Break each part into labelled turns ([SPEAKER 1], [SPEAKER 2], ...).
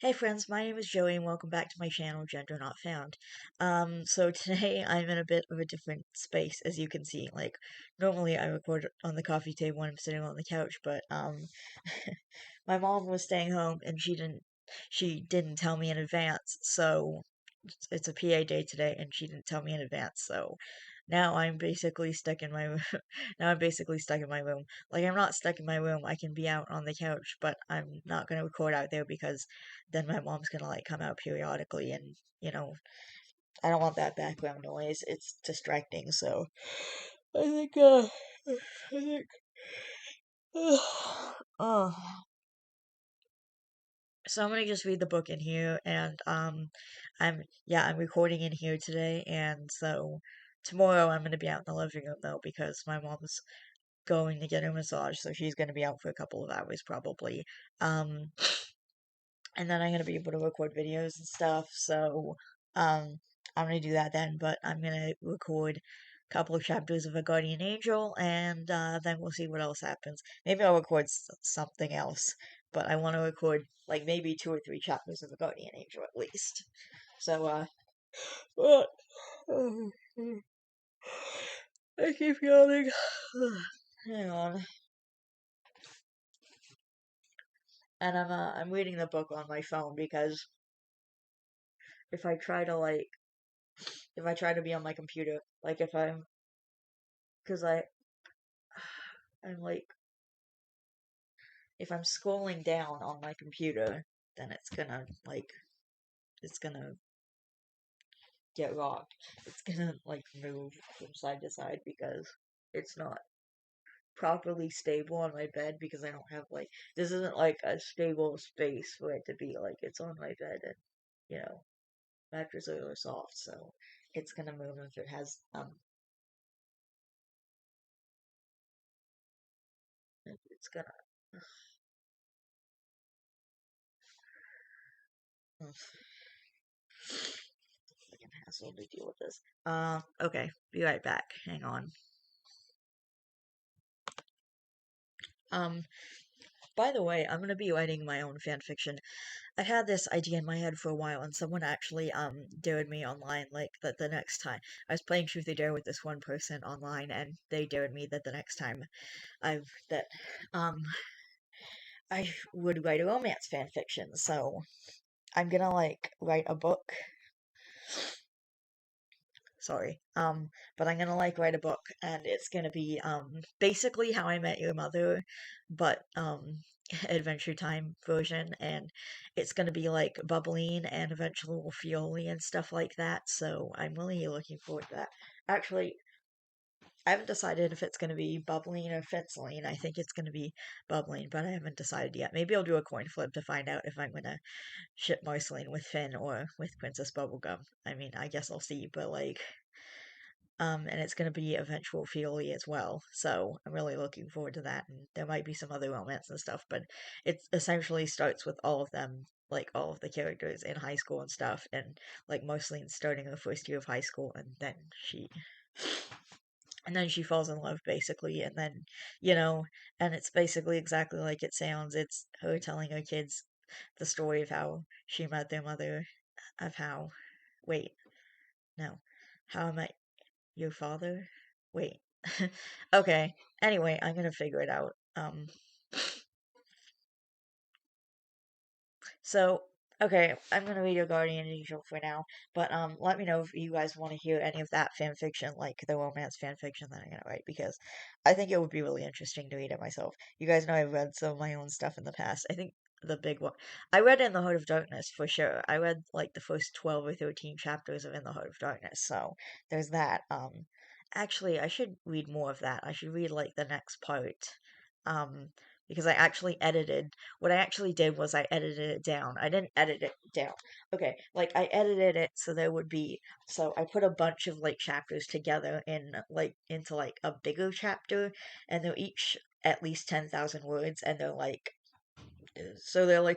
[SPEAKER 1] Hey friends, my name is Joey and welcome back to my channel, Gender Not Found. So today I'm in a bit of a different space, as you can see. Like, normally I record on the coffee table when I'm sitting on the couch, but, my mom was staying home and she didn't tell me in advance, so it's a PA day today and she didn't tell me in advance, so now I'm basically stuck in my now I'm basically stuck in my room. Like I'm not stuck in my room, I can be out on the couch, but I'm not gonna record out there because then my mom's gonna like come out periodically and I don't want that background noise. It's distracting, so I think I think oh so I'm gonna just read the book in here, and I'm recording in here today, and so tomorrow I'm gonna be out in the living room though because my mom's going to get a massage, so she's gonna be out for a couple of hours probably. Um, and then I'm gonna be able to record videos and stuff. So I'm gonna do that then, but I'm gonna record a couple of chapters of A Guardian Angel, and then we'll see what else happens. Maybe I'll record something else, but I want to record like maybe 2 or 3 chapters of A Guardian Angel at least. So but, I keep yawning. Hang on. And I'm reading the book on my phone because if I try to like if I try to be on my computer, like if I'm because I'm like if I'm scrolling down on my computer, then it's gonna get rocked. It's gonna like move from side to side because it's not properly stable on my bed because I don't have like this isn't like a stable space for it to be like it's on my bed and you know mattress are really soft, so it's gonna move if it has it's gonna fucking hassle to deal with this. Okay, be right back. Hang on. Um, by the way, I'm gonna be writing my own fan fiction. I've had this idea in my head for a while, and someone actually dared me online, like that the next time I was playing Truth or Dare with this one person online, and they dared me that the next time that um I would write a romance fan fiction. So I'm gonna like write a book. Sorry. But I'm gonna like write a book, and it's gonna be basically How I Met Your Mother, but Adventure Time version, and it's gonna be like Bubbling and eventual Fioli and stuff like that. So I'm really looking forward to that. Actually, I haven't decided if it's gonna be Bubbling or Fitzeline. I think it's gonna be Bubbling, but I haven't decided yet. Maybe I'll do a coin flip to find out if I'm gonna ship Marceline with Finn or with Princess Bubblegum. I mean, I guess I'll see, but like and it's going to be eventual Fioli as well. So I'm really looking forward to that. And there might be some other romance and stuff, but it essentially starts with all of them, like all of the characters in high school and stuff, and like mostly starting the first year of high school, and then she falls in love basically, and then and it's basically exactly like it sounds. It's her telling her kids the story of how she met their mother, of how, wait, no, how I met your father? Wait. Okay. Anyway, I'm gonna figure it out. So okay, I'm gonna read your Guardian Angel for now, but let me know if you guys want to hear any of that fan fiction, like the romance fan fiction that I'm gonna write, because I think it would be really interesting to read it myself. You guys know I've read some of my own stuff in the past. I think the big one I read In the Heart of Darkness for sure. I read like the first 12 or 13 chapters of In the Heart of Darkness, so there's that. Actually, I should read more of that. I should read like the next part. Um, because I actually edited what I actually did was I edited it down. I didn't edit it down. Okay, like I edited it so there would be so I put a bunch of like chapters together in like into like a bigger chapter, and they're each at least 10,000 words, and they're like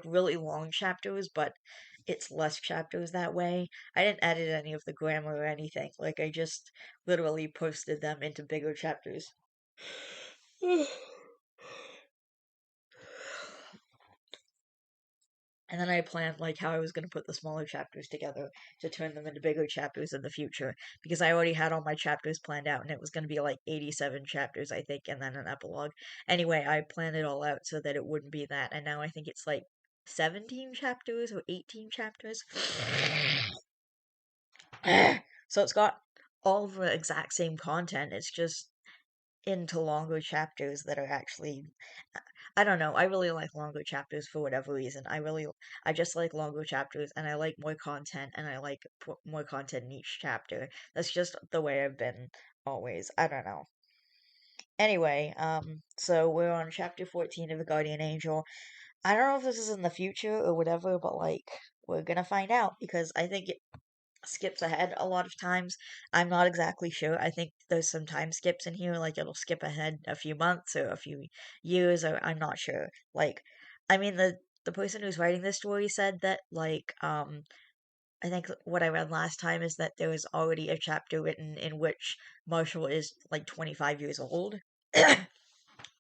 [SPEAKER 1] really long chapters, but it's less chapters that way. I didn't edit any of the grammar or anything. Like I just literally posted them into bigger chapters. And then I planned like how I was going to put the smaller chapters together to turn them into bigger chapters in the future because I already had all my chapters planned out and it was going to be like 87 chapters I think and then an epilogue. Anyway, I planned it all out so that it wouldn't be that and now I think it's like 17 chapters or 18 chapters. So it's got all the exact same content. It's just into longer chapters that are actually I don't know. I really like longer chapters for whatever reason. I just like longer chapters and I like more content and I like more content in each chapter. That's just the way I've been always. I don't know. Anyway, so we're on chapter 14 of The Guardian Angel. I don't know if this is in the future or whatever, but like we're gonna find out because I think it skips ahead a lot of times. I'm not exactly sure. I think there's some time skips in here, like it'll skip ahead a few months or a few years, or I'm not sure. Like, I mean, the person who's writing this story said that, like, I think what I read last time is that there was already a chapter written in which Marshall is like 25 years old.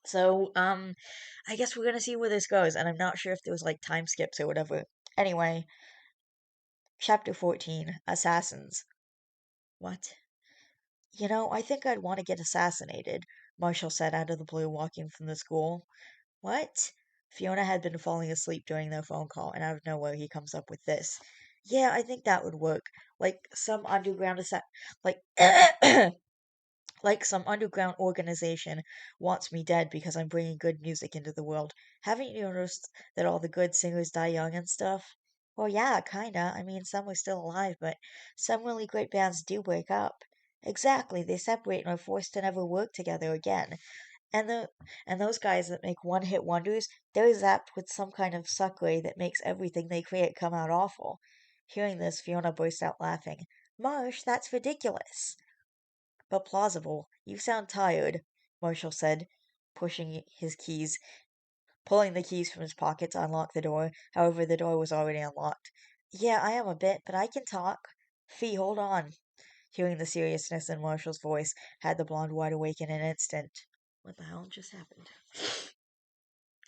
[SPEAKER 1] So, I guess we're gonna see where this goes, and I'm not sure if there was like time skips or whatever. Anyway, chapter 14, Assassins. What? You know, I think I'd want to get assassinated, Marshall said out of the blue, walking from the school. What? Fiona had been falling asleep during their phone call, and out of nowhere he comes up with this. Yeah, I think that would work. Like some underground like like some underground organization wants me dead because I'm bringing good music into the world. Haven't you noticed that all the good singers die young and stuff? Well, yeah, kinda. I mean, some are still alive, but some really great bands do break up. Exactly, they separate and are forced to never work together again. And the and those guys that make one-hit wonders, they're zapped with some kind of sucker that makes everything they create come out awful. Hearing this, Fiona burst out laughing. Marsh, that's ridiculous. But plausible. You sound tired, Marshall said, pushing his keys, pulling the keys from his pocket to unlock the door. However, the door was already unlocked. Yeah, I am a bit, but I can talk. Fee, hold on. Hearing the seriousness in Marshall's voice had the blonde wide awake in an instant. What the hell just happened?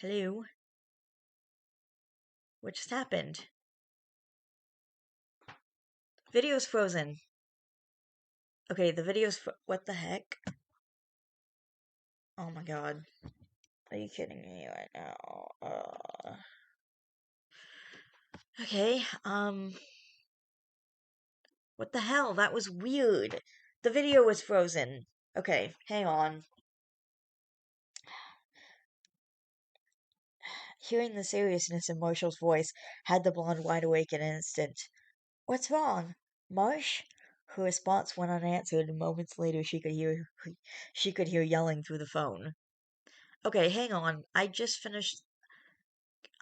[SPEAKER 1] Hello? What just happened? Video's frozen. Okay, the what the heck? Oh my god. Are you kidding me right now? Okay, what the hell? That was weird. The video was frozen. Okay, hang on. Hearing the seriousness in Marshall's voice had the blonde wide awake in an instant. What's wrong? Marsh? Her response went unanswered, and moments later she could hear yelling through the phone. Okay, hang on. I just finished.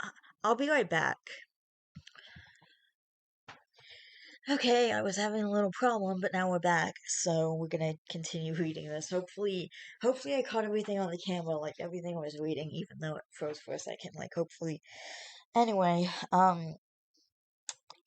[SPEAKER 1] I- I'll be right back. Okay, I was having a little problem, but now we're back, so we're gonna continue reading this. Hopefully I caught everything on the camera, like everything I was reading, even though it froze for a second. Like, hopefully. Anyway,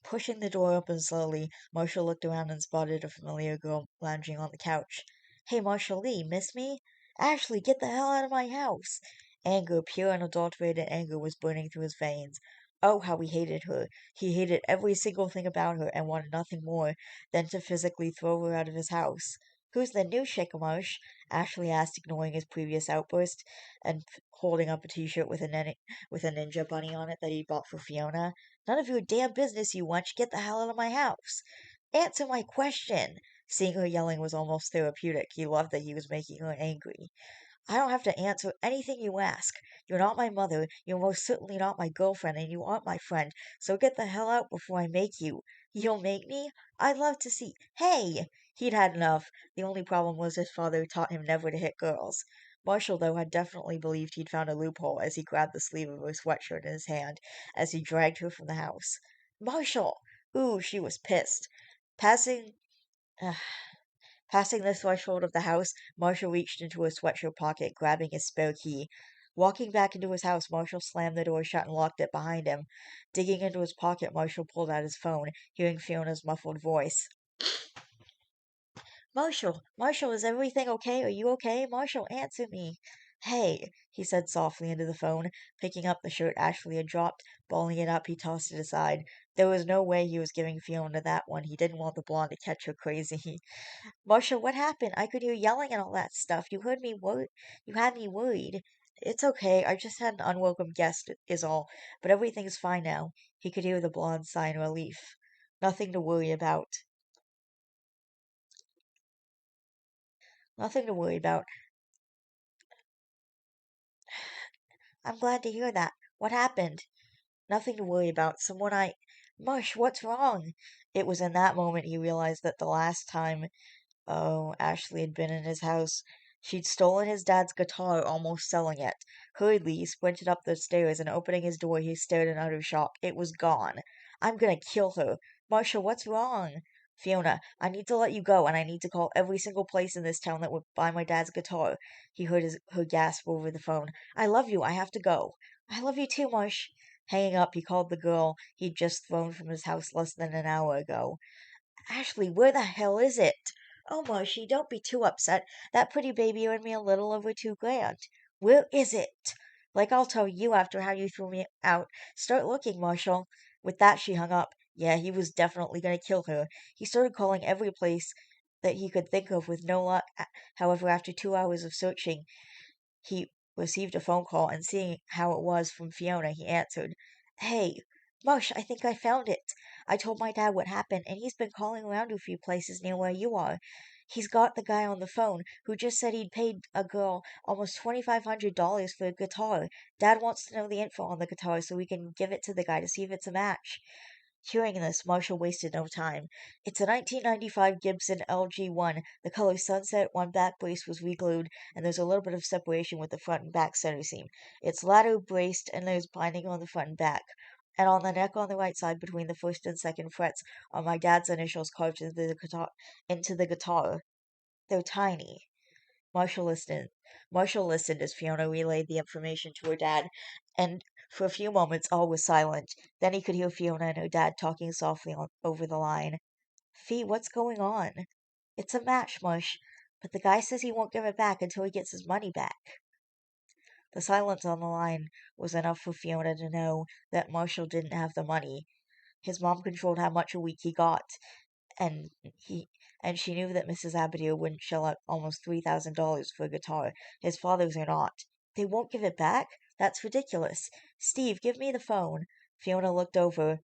[SPEAKER 1] pushing the door open slowly, Marshall looked around and spotted a familiar girl lounging on the couch. Hey, Marshall Lee, miss me? Ashley, get the hell out of my house! Anger, pure unadulterated anger, was burning through his veins. Oh, how he hated her. He hated every single thing about her and wanted nothing more than to physically throw her out of his house. Who's the new Shikamarsh? Ashley asked, ignoring his previous outburst and holding up a t-shirt with with a ninja bunny on it that he bought for Fiona. None of your damn business, you wench. Get the hell out of my house. Answer my question. Seeing her yelling was almost therapeutic. He loved that he was making her angry. I don't have to answer anything you ask. You're not my mother, you're most certainly not my girlfriend, and you aren't my friend, so get the hell out before I make you. You'll make me? I'd love to see. Hey! He'd had enough. The only problem was his father taught him never to hit girls. Marshall, though, had definitely believed he'd found a loophole as he grabbed the sleeve of her sweatshirt in his hand as he dragged her from the house. Marshall! Ooh, she was pissed. Passing. Passing the threshold of the house, Marshall reached into his sweatshirt pocket, grabbing his spare key. Walking back into his house, Marshall slammed the door shut and locked it behind him. Digging into his pocket, Marshall pulled out his phone, hearing Fiona's muffled voice. Marshall, is everything okay? Are you okay? Marshall, answer me. Hey, he said softly into the phone, picking up the shirt Ashley had dropped. Balling it up, he tossed it aside. There was no way he was giving Fiona that one. He didn't want the blonde to catch her crazy. Marcia, what happened? I could hear yelling and all that stuff. You had me worried. It's okay. I just had an unwelcome guest, is all. But everything's fine now. He could hear the blonde sigh in relief. Nothing to worry about. Nothing to worry about. I'm glad to hear that. What happened? Nothing to worry about. Mush, what's wrong? It was in that moment he realized that the last time Ashley had been in his house. She'd stolen his dad's guitar, almost selling it. Hurriedly, he sprinted up the stairs, and opening his door, he stared in utter shock. It was gone. I'm gonna kill her. Marcia, what's wrong? Fiona, I need to let you go, and I need to call every single place in this town that would buy my dad's guitar. He heard her gasp over the phone. I love you. I have to go. I love you too, Marsh. Hanging up, he called the girl he'd just thrown from his house less than an hour ago. Ashley, where the hell is it? Oh, Marshy, don't be too upset. That pretty baby earned me a little over 2 grand. Where is it? Like I'll tell you after how you threw me out. Start looking, Marshall. With that, she hung up. Yeah, he was definitely going to kill her. He started calling every place that he could think of with no luck. However, after 2 hours of searching, he received a phone call, and seeing how it was from Fiona, he answered. Hey, Mush, I think I found it. I told my dad what happened, and he's been calling around to a few places near where you are. He's got the guy on the phone who just said he'd paid a girl almost $2,500 for a guitar. Dad wants to know the info on the guitar so we can give it to the guy to see if it's a match. Hearing this, Marshall wasted no time. It's a 1995 Gibson LG1. The color sunset, one back brace was reglued, and there's a little bit of separation with the front and back center seam. It's ladder braced, and there's binding on the front and back. And on the neck on the right side, between the first and second frets, are my dad's initials carved into the guitar. They're tiny. Marshall listened. Marshall listened as Fiona relayed the information to her dad, and for a few moments all was silent. Then he could hear Fiona and her dad talking softly over the line. Fee, what's going on? It's a match, Mush, but the guy says he won't give it back until he gets his money back. The silence on the line was enough for Fiona to know that Marshall didn't have the money. His mom controlled how much a week he got, and he and she knew that Mrs. Abigail wouldn't shell out almost $3,000 for a guitar. His father's are not. They won't give it back? That's ridiculous. Steve, give me the phone. Fiona looked over.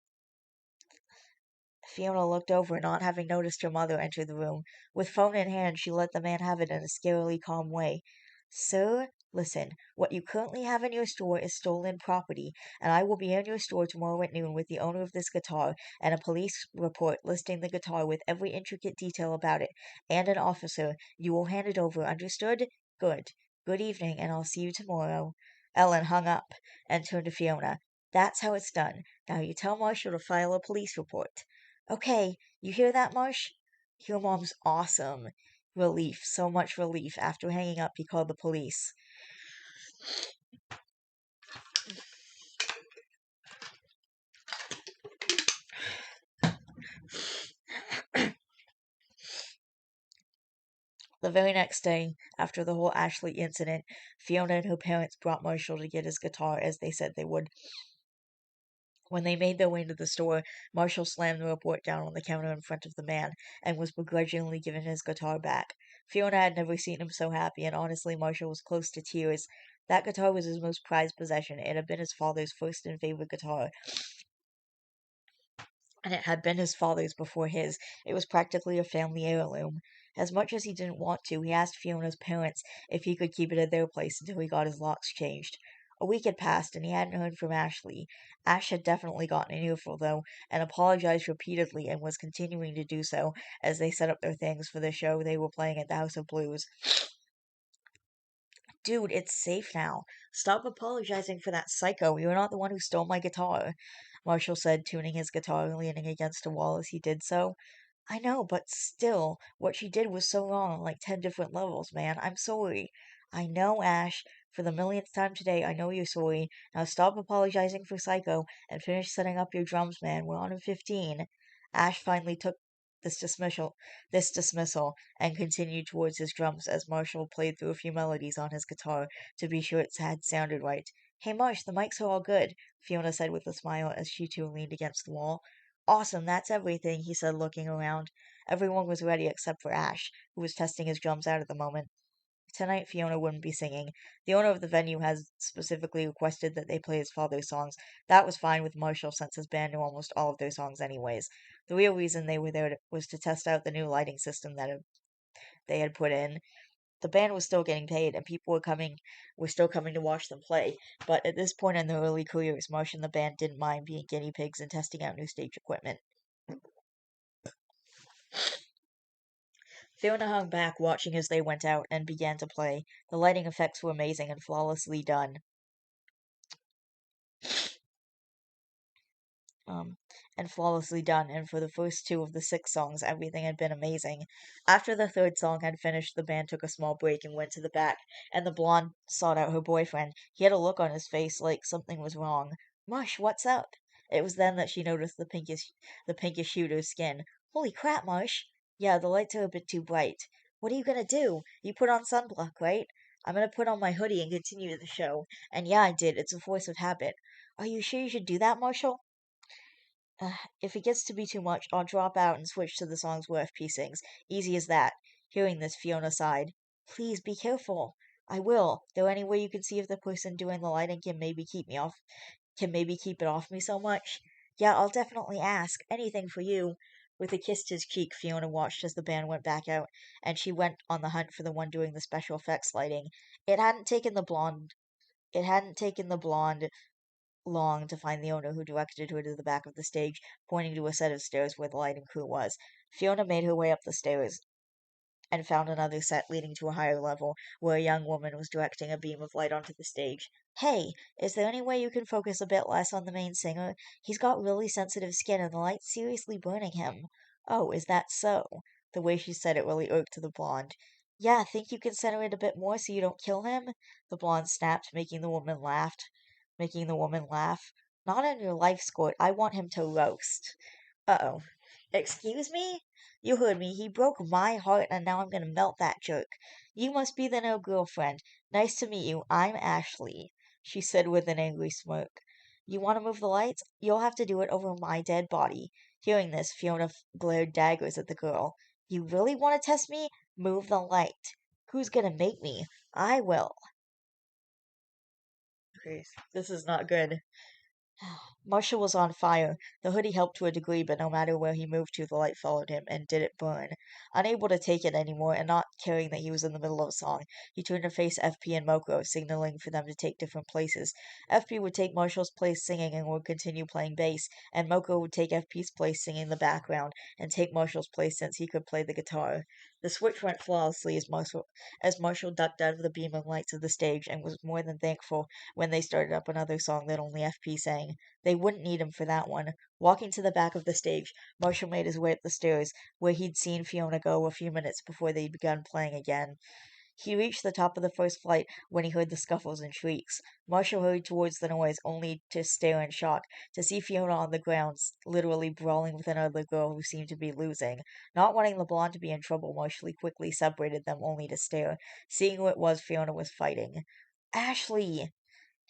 [SPEAKER 1] Fiona looked over, not having noticed her mother enter the room. With phone in hand, she let the man have it in a scarily calm way. Sir, listen. What you currently have in your store is stolen property, and I will be in your store tomorrow at noon with the owner of this guitar and a police report listing the guitar with every intricate detail about it, and an officer. You will hand it over. Understood? Good. Good evening, and I'll see you tomorrow. Ellen hung up and turned to Fiona. That's how it's done. Now you tell Marshall to file a police report. Okay, you hear that, Marsh? Your mom's awesome. Relief, so much relief. After hanging up, he called the police. The very next day, after the whole Ashley incident, Fiona and her parents brought Marshall to get his guitar, as they said they would. When they made their way to the store, Marshall slammed the report down on the counter in front of the man, and was begrudgingly given his guitar back. Fiona had never seen him so happy, and honestly, Marshall was close to tears. That guitar was his most prized possession. It had been his father's first and favorite guitar, and it had been his father's before his. It was practically a family heirloom. As much as he didn't want to, he asked Fiona's parents if he could keep it at their place until he got his locks changed. A week had passed, and he hadn't heard from Ashley. Ash had definitely gotten an earful, though, and apologized repeatedly, and was continuing to do so as they set up their things for the show they were playing at the House of Blues. Dude, it's safe now. Stop apologizing for that psycho. You're not the one who stole my guitar, Marshall said, tuning his guitar and leaning against a wall as he did so. I know, but still, what she did was so wrong on like 10 different levels, man. I'm sorry. I know, Ash. For the millionth time today, I know you're sorry. Now stop apologizing for Psycho and finish setting up your drums, man. We're on a 15. Ash finally took this dismissal, and continued towards his drums as Marshall played through a few melodies on his guitar to be sure it had sounded right. Hey Marsh, the mics are all good, Fiona said with a smile as she too leaned against the wall. Awesome, that's everything, he said, looking around. Everyone was ready except for Ash, who was testing his drums out at the moment. Tonight, Fiona wouldn't be singing. The owner of the venue has specifically requested that they play his father's songs. That was fine with Marshall since his band knew almost all of their songs anyways. The real reason they were there was to test out the new lighting system that they had put in. The band was still getting paid, and people were still coming to watch them play. But at this point in their early careers, Marsh and the band didn't mind being guinea pigs and testing out new stage equipment. Fiona hung back, watching as they went out and began to play. The lighting effects were amazing and flawlessly done. um, and flawlessly done, and for the first two of the six songs, everything had been amazing. After the third song had finished, the band took a small break and went to the back, and the blonde sought out her boyfriend. He had a look on his face like something was wrong. Mush, what's up? It was then that she noticed the pinkish hue to his skin. Holy crap, Mush! Yeah, the lights are a bit too bright. What are you gonna do? You put on sunblock, right? I'm gonna put on my hoodie and continue the show. And yeah, I did. It's a force of habit. Are you sure you should do that, Marshall? If it gets to be too much, I'll drop out and switch to the songs where FP sings. Easy as that. Hearing this, Fiona sighed. Please be careful. I will. Though any way you can see if the person doing the lighting can maybe keep it off me so much? Yeah, I'll definitely ask. Anything for you. With a kiss to his cheek, Fiona watched as the band went back out, and she went on the hunt for the one doing the special effects lighting. It hadn't taken the blonde it hadn't taken the blonde long to find the owner, who directed her to the back of the stage, pointing to a set of stairs where the lighting crew was. Fiona made her way up the stairs and found another set leading to a higher level, where a young woman was directing a beam of light onto the stage. Hey, is there any way you can focus a bit less on the main singer? He's got really sensitive skin and the light's seriously burning him. Oh, is that so? The way she said it really irked the blonde. Yeah, think you can center it a bit more so you don't kill him? The blonde snapped, making the woman laugh. Not on your life, Squirt. I want him to roast. Uh-oh. Excuse me? You heard me. He broke my heart, and now I'm gonna melt that jerk. You must be the new girlfriend. Nice to meet you. I'm Ashley, she said with an angry smirk. You want to move the lights? You'll have to do it over my dead body. Hearing this, Fiona glared daggers at the girl. You really want to test me? Move the light. Who's gonna make me? I will. Okay, this is not good. Marshall was on fire. The hoodie helped to a degree, but no matter where he moved to, the light followed him and did it burn. Unable to take it anymore, and not caring that he was in the middle of a song, he turned to face FP and Moko, signaling for them to take different places. FP would take Marshall's place singing and would continue playing bass, and Moko would take FP's place singing the background, and take Marshall's place since he could play the guitar. The switch went flawlessly as Marshall ducked out of the beam of lights of the stage, and was more than thankful when they started up another song that only FP sang. They wouldn't need him for that one. Walking to the back of the stage, Marshall made his way up the stairs, where he'd seen Fiona go a few minutes before they'd begun playing again. He reached the top of the first flight when he heard the scuffles and shrieks. Marshall hurried towards the noise, only to stare in shock to see Fiona on the ground, literally brawling with another girl who seemed to be losing. Not wanting the blonde to be in trouble, Marshall quickly separated them, only to stare, seeing who it was Fiona was fighting. Ashley!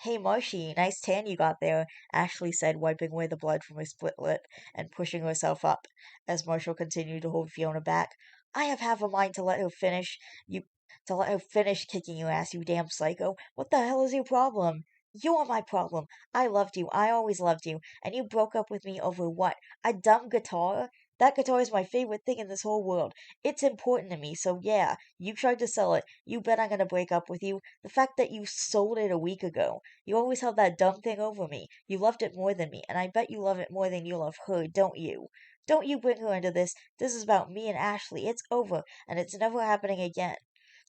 [SPEAKER 1] Hey, Marshy, nice tan you got there, Ashley said, wiping away the blood from her split lip and pushing herself up, as Marshall continued to hold Fiona back. I have half a mind you, to let her finish kicking your ass, you damn psycho. What the hell is your problem? You are my problem. I loved you. I always loved you. And you broke up with me over what? A dumb guitar? That guitar is my favorite thing in this whole world. It's important to me, so yeah, you tried to sell it. You bet I'm gonna break up with you. The fact that you sold it a week ago. You always held that dumb thing over me. You loved it more than me, and I bet you love it more than you love her, don't you? Don't you bring her into this. This is about me and Ashley. It's over, and it's never happening again.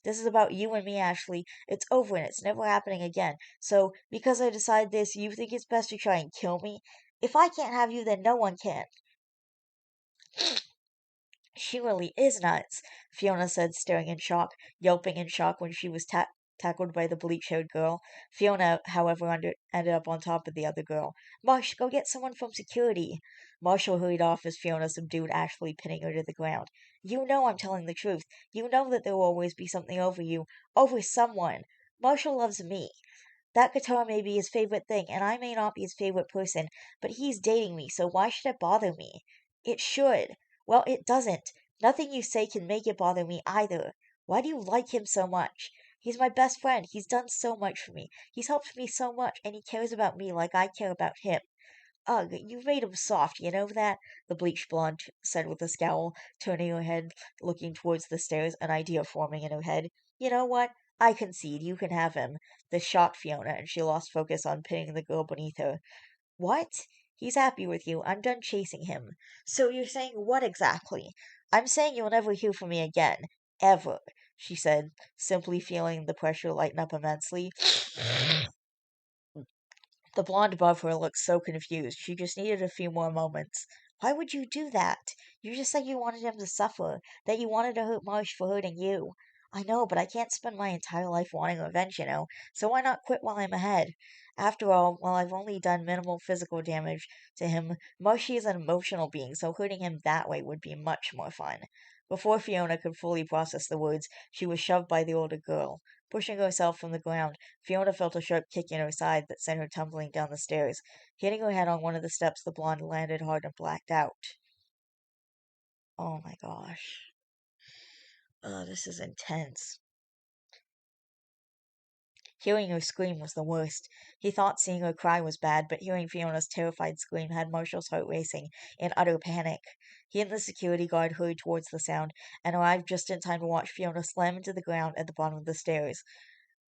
[SPEAKER 1] This is about you and me, Ashley. It's over and it's never happening again. So, because I decide this, you think it's best to try and kill me? If I can't have you, then no one can. She really is nuts, Fiona said, staring in shock, yelping in shock when she was tackled by the bleach-haired girl. Fiona, however, ended up on top of the other girl. Marsh, go get someone from security. Marshall hurried off as Fiona subdued Ashley, pinning her to the ground. You know I'm telling the truth. You know that there will always be something over you, over someone. Marshall loves me. That guitar may be his favorite thing, and I may not be his favorite person, but he's dating me, so why should it bother me? It should. Well, it doesn't. Nothing you say can make it bother me either. Why do you like him so much? He's my best friend. He's done so much for me. He's helped me so much, and he cares about me like I care about him. Ugh, you've made him soft, you know that? The bleached blonde said with a scowl, turning her head, looking towards the stairs, an idea forming in her head. You know what? I concede, you can have him. This shocked Fiona, and she lost focus on pinning the girl beneath her. What? He's happy with you. I'm done chasing him. So you're saying what exactly? I'm saying you'll never hear from me again. Ever, she said, simply feeling the pressure lighten up immensely. The blonde above her looked so confused. She just needed a few more moments. Why would you do that? You just said you wanted him to suffer, that you wanted to hurt Marsh for hurting you. I know, but I can't spend my entire life wanting revenge, so why not quit while I'm ahead? After all, while I've only done minimal physical damage to him, Marshy is an emotional being, so hurting him that way would be much more fun. Before Fiona could fully process the words, she was shoved by the older girl. Pushing herself from the ground, Fiona felt a sharp kick in her side that sent her tumbling down the stairs. Hitting her head on one of the steps, the blonde landed hard and blacked out. Oh my gosh. This is intense. Hearing her scream was the worst. He thought seeing her cry was bad, but hearing Fiona's terrified scream had Marshall's heart racing in utter panic. He and the security guard hurried towards the sound and arrived just in time to watch Fiona slam into the ground at the bottom of the stairs.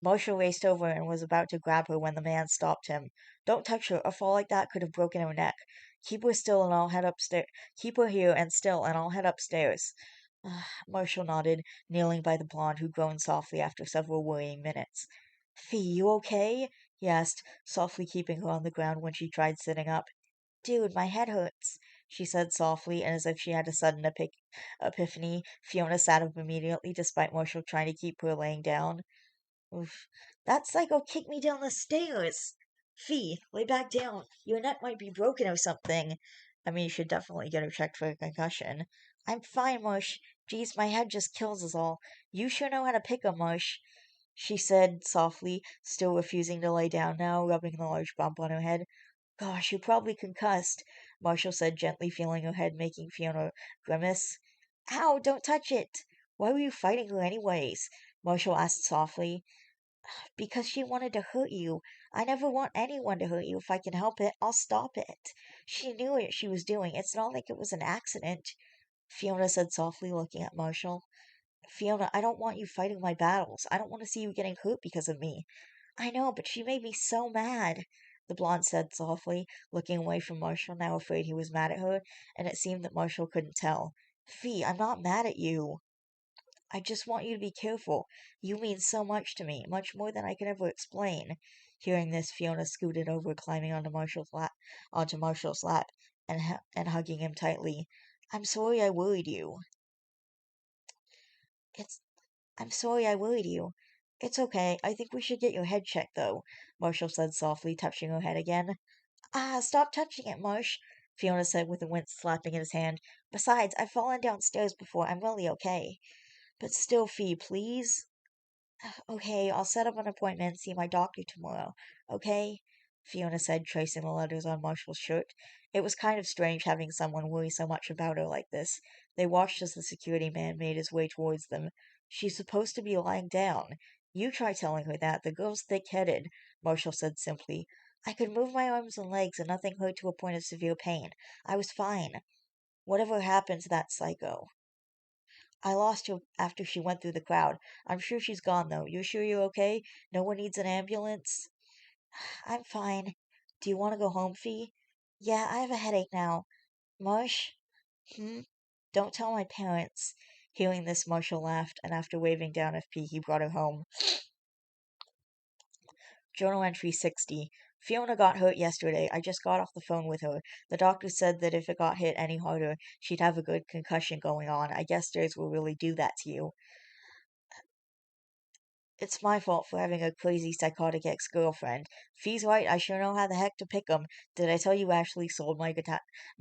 [SPEAKER 1] Marshall raced over and was about to grab her when the man stopped him. Don't touch her. A fall like that could have broken her neck. Keep her still and I'll head upstairs. Keep her here and still and I'll head upstairs. Marshall nodded, kneeling by the blonde, who groaned softly after several worrying minutes. Fee, you okay? He asked, softly keeping her on the ground when she tried sitting up. Dude, my head hurts, she said softly, and as if she had a sudden epiphany, Fiona sat up immediately, despite Marshall trying to keep her laying down. Oof. That psycho kicked me down the stairs. Fee, lay back down. Your neck might be broken or something. I mean, you should definitely get her checked for a concussion. I'm fine, Mush. Geez, my head just kills us all. You sure know how to pick 'em, Mush, she said softly, still refusing to lay down now, rubbing the large bump on her head. Gosh, you're probably concussed, Marshall said, gently feeling her head, making Fiona grimace. Ow, don't touch it. Why were you fighting her anyways? Marshall asked softly. Because she wanted to hurt you. I never want anyone to hurt you if I can help it. I'll stop it. She knew what she was doing. It's not like it was an accident, Fiona said softly, looking at Marshall. Fiona, I don't want you fighting my battles. I don't want to see you getting hurt because of me. I know, but she made me so mad, the blonde said softly, looking away from Marshall, now afraid he was mad at her, and it seemed that Marshall couldn't tell. Fee, I'm not mad at you. I just want you to be careful. You mean so much to me, much more than I can ever explain. Hearing this, Fiona scooted over, climbing onto Marshall's lap, and hugging him tightly. I'm sorry I worried you. It's I'm sorry I worried you. It's okay. I think we should get your head checked, though, Marshall said softly, touching her head again. Ah, stop touching it, Marsh, Fiona said with a wince, slapping at his hand. Besides, I've fallen downstairs before. I'm really okay. But still, Fee, please. Okay, I'll set up an appointment and see my doctor tomorrow. Okay? Fiona said, tracing the letters on Marshall's shirt. It was kind of strange having someone worry so much about her like this. They watched as the security man made his way towards them. She's supposed to be lying down. You try telling her that. The girl's thick-headed, Marshall said simply. I could move my arms and legs and nothing hurt to a point of severe pain. I was fine. Whatever happened to that psycho? I lost her after she went through the crowd. I'm sure she's gone, though. You sure you're okay? No one needs an ambulance? I'm fine. Do you want to go home, Fee? Yeah, I have a headache now. Marsh? Hmm? Don't tell my parents. Hearing this, Marshall laughed, and after waving down FP, he brought her home. Journal entry 60. Fiona got hurt yesterday. I just got off the phone with her. The doctor said that if it got hit any harder, she'd have a good concussion going on. I guess stairs will really do that to you. It's my fault for having a crazy psychotic ex-girlfriend. Fee's right, I sure know how the heck to pick 'em. Did I tell you Ashley sold my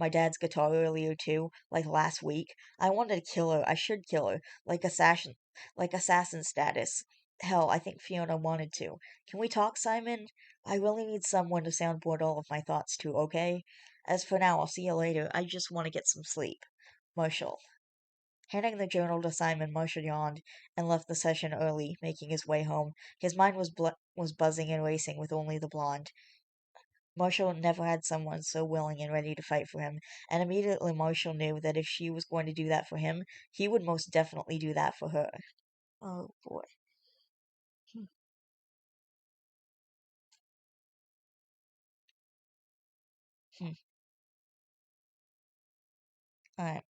[SPEAKER 1] dad's guitar earlier too, like last week? I wanted to kill her. I should kill her, like assassin status. Hell, I think Fiona wanted to. Can we talk, Simon? I really need someone to soundboard all of my thoughts to, okay? As for now, I'll see you later. I just want to get some sleep. Marshall. Handing the journal to Simon, Marshall yawned and left the session early, making his way home. His mind was buzzing and racing with only the blonde. Marshall never had someone so willing and ready to fight for him, and immediately Marshall knew that if she was going to do that for him, he would most definitely do that for her. Oh boy. Hmm. Hmm. All right.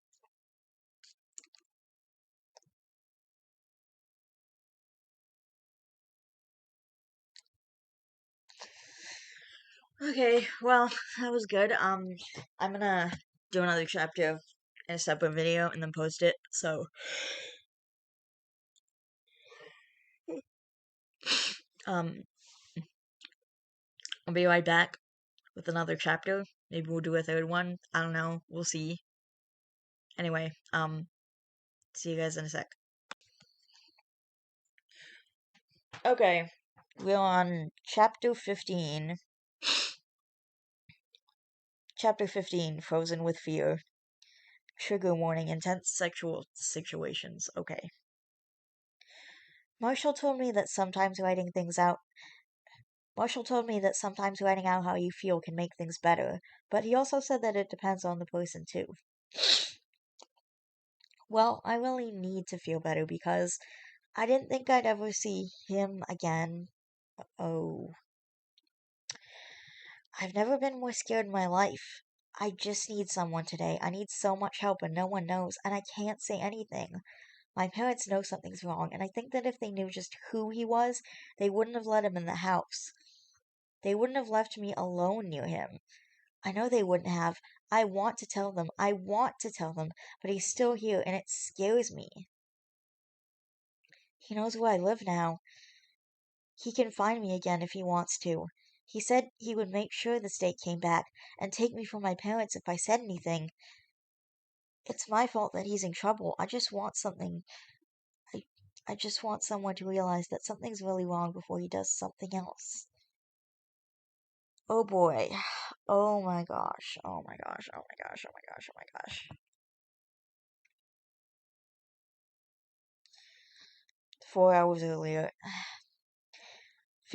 [SPEAKER 1] Okay. Well, that was good. I'm gonna do another chapter in a separate video and then post it. So, um, I'll be right back with another chapter. Maybe we'll do a third one. I don't know. We'll see. Anyway, see you guys in a sec. Okay, we're on chapter 15. Chapter 15, Frozen with Fear. Trigger warning, intense sexual situations. Okay. Marshall told me that sometimes writing things out Marshall told me that sometimes writing out how you feel can make things better, but he also said that it depends on the person too. Well, I really need to feel better because I didn't think I'd ever see him again. Oh, I've never been more scared in my life. I just need someone today. I need so much help and no one knows, and I can't say anything. My parents know something's wrong, and I think that if they knew just who he was, they wouldn't have let him in the house. They wouldn't have left me alone near him. I know they wouldn't have. I want to tell them. I want to tell them, but he's still here, and it scares me. He knows where I live now. He can find me again if he wants to. He said he would make sure the state came back and take me from my parents if I said anything. It's my fault that he's in trouble. I just want something. I, I just want someone to realize that something's really wrong before he does something else. Oh boy. Oh my gosh. Oh my gosh. Oh my gosh. Oh my gosh. Oh my gosh. 4 hours earlier.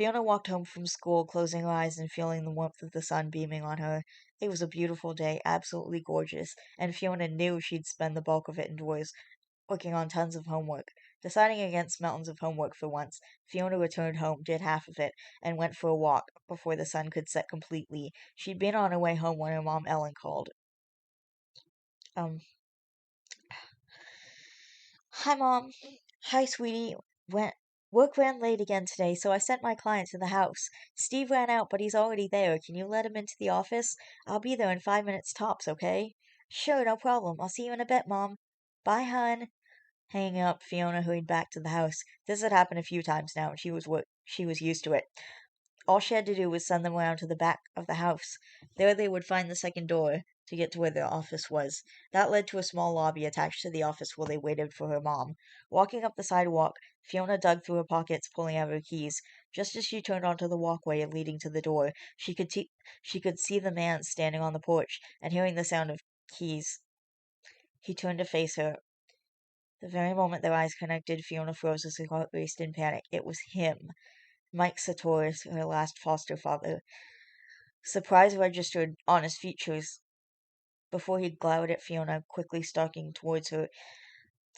[SPEAKER 1] Fiona walked home from school, closing her eyes and feeling the warmth of the sun beaming on her. It was a beautiful day, absolutely gorgeous, and Fiona knew she'd spend the bulk of it indoors, working on tons of homework. Deciding against mountains of homework for once, Fiona returned home, did half of it, and went for a walk before the sun could set completely. She'd been on her way home when her mom Ellen called. Um, Hi, Mom. Hi, sweetie. Went Work ran late again today, so I sent my client to the house. Steve ran out, but he's already there. Can you let him into the office? I'll be there in 5 minutes tops, okay? Sure, no problem. I'll see you in a bit, Mom. Bye, hun. Hanging up, Fiona hurried back to the house. This had happened a few times now, and she was used to it. All she had to do was send them around to the back of the house. There they would find the second door to get to where their office was. That led to a small lobby attached to the office where they waited for her mom. Walking up the sidewalk, Fiona dug through her pockets, pulling out her keys. Just as she turned onto the walkway leading to the door, she could see the man standing on the porch, and hearing the sound of keys, he turned to face her. The very moment their eyes connected, Fiona froze as her heart raced in panic. It was him. Mike Sartorius, her last foster father. Surprise registered on his features before he glowered at Fiona, quickly stalking towards her.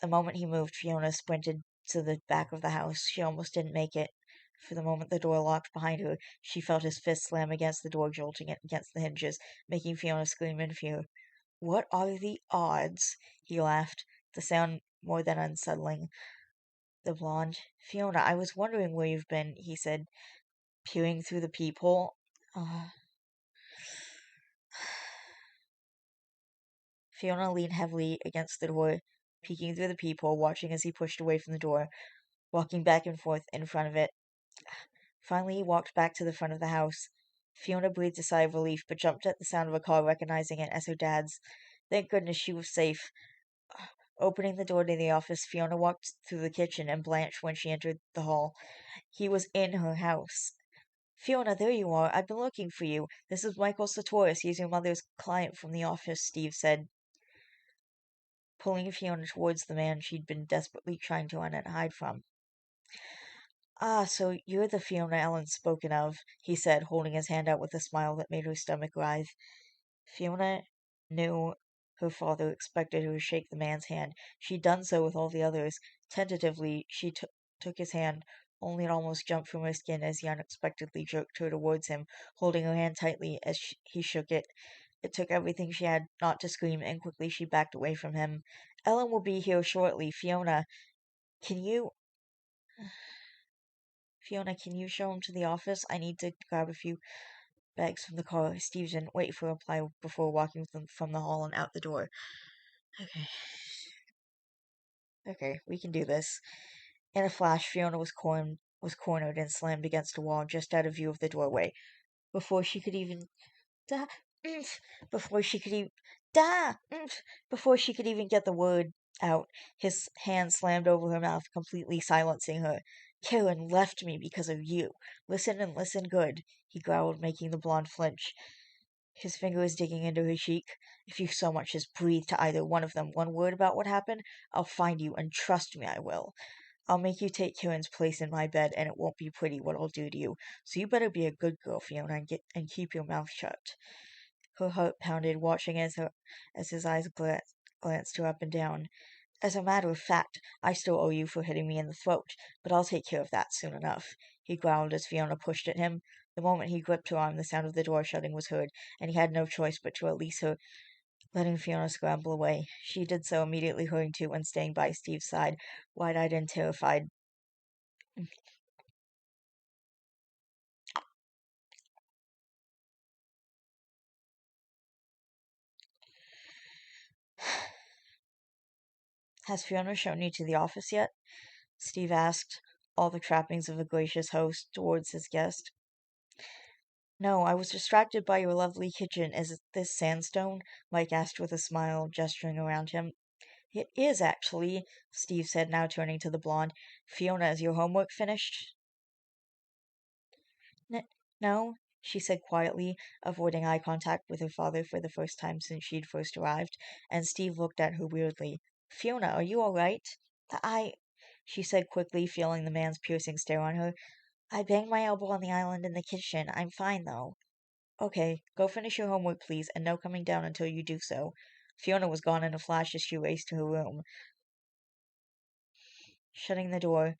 [SPEAKER 1] The moment he moved, Fiona sprinted to the back of the house. She almost didn't make it. For the moment the door locked behind her, she felt his fist slam against the door, jolting it against the hinges, making Fiona scream in fear. What are the odds? He laughed, the sound more than unsettling. The blonde. Fiona, I was wondering where you've been, he said, peering through the peephole. Uh, Fiona leaned heavily against the door, peeking through the peephole, watching as he pushed away from the door. walking back and forth in front of it. Finally, he walked back to the front of the house. Fiona breathed a sigh of relief, but jumped at the sound of a car, recognizing it as her dad's. Thank goodness she was safe. Opening the door to the office, Fiona walked through the kitchen and blanched when she entered the hall. He was in her house. Fiona, there you are. I've been looking for you. This is Michael Sartorius. He's your mother's client from the office, Steve said, pulling Fiona towards the man she'd been desperately trying to run and hide from. Ah, so you're the Fiona Ellen's spoken of, he said, holding his hand out with a smile that made her stomach writhe. Fiona knew her father expected her to shake the man's hand. She'd done so with all the others. Tentatively, she took his hand, only it almost jumped from her skin as he unexpectedly jerked her towards him, holding her hand tightly as he shook it. It took everything she had not to scream, and quickly she backed away from him. Ellen will be here shortly. Can you... Fiona, can you show him to the office? I need to grab a few bags from the car. Steve didn't wait for a reply before walking from the hall and out the door. Okay. Okay, we can do this. In a flash, Fiona was cornered and slammed against a wall just out of view of the doorway. Before she could even da oomph, before she could even da oomph, before she could even get the word out, his hand slammed over her mouth, completely silencing her. Karen left me because of you. Listen and listen good, he growled, making the blonde flinch. His finger was digging into her cheek. If you so much as breathe to either one of them one word about what happened, I'll find you, and trust me, I will. I'll make you take Karen's place in my bed, and it won't be pretty what I'll do to you. So you better be a good girl, Fiona, and keep your mouth shut. Her heart pounded, watching as his eyes glanced her up and down. As a matter of fact, I still owe you for hitting me in the throat, but I'll take care of that soon enough, he growled as Fiona pushed at him. The moment he gripped her arm, the sound of the door shutting was heard, and he had no choice but to release her, letting Fiona scramble away. She did so, immediately hurrying to and staying by Steve's side, wide-eyed and terrified. Has Fiona shown you to the office yet? Steve asked, all the trappings of a gracious host towards his guest. No, I was distracted by your lovely kitchen. Is this sandstone? Mike asked with a smile, gesturing around him. It is, actually, Steve said, now turning to the blonde. Fiona, is your homework finished? N- no, she said quietly, avoiding eye contact with her father for the first time since she'd first arrived, and Steve looked at her weirdly. Fiona, are you all right? I, she said quickly, feeling the man's piercing stare on her. I banged my elbow on the island in the kitchen. I'm fine, though. Okay, go finish your homework, please, and no coming down until you do so. Fiona was gone in a flash as she raced to her room. Shutting the door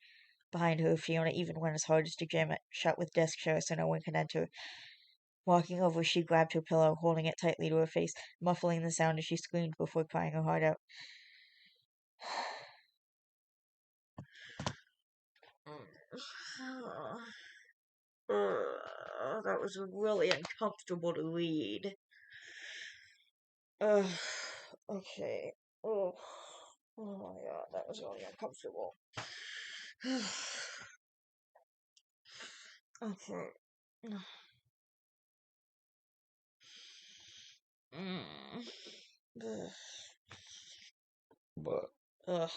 [SPEAKER 1] behind her, Fiona even went as hard as to jam it shut with desk chairs so no one could enter. Walking over, she grabbed her pillow, holding it tightly to her face, muffling the sound as she screamed before crying her heart out. That was really uncomfortable to read. Okay. Oh, oh my god, that was really uncomfortable. Okay. Mm. Ugh. Ugh.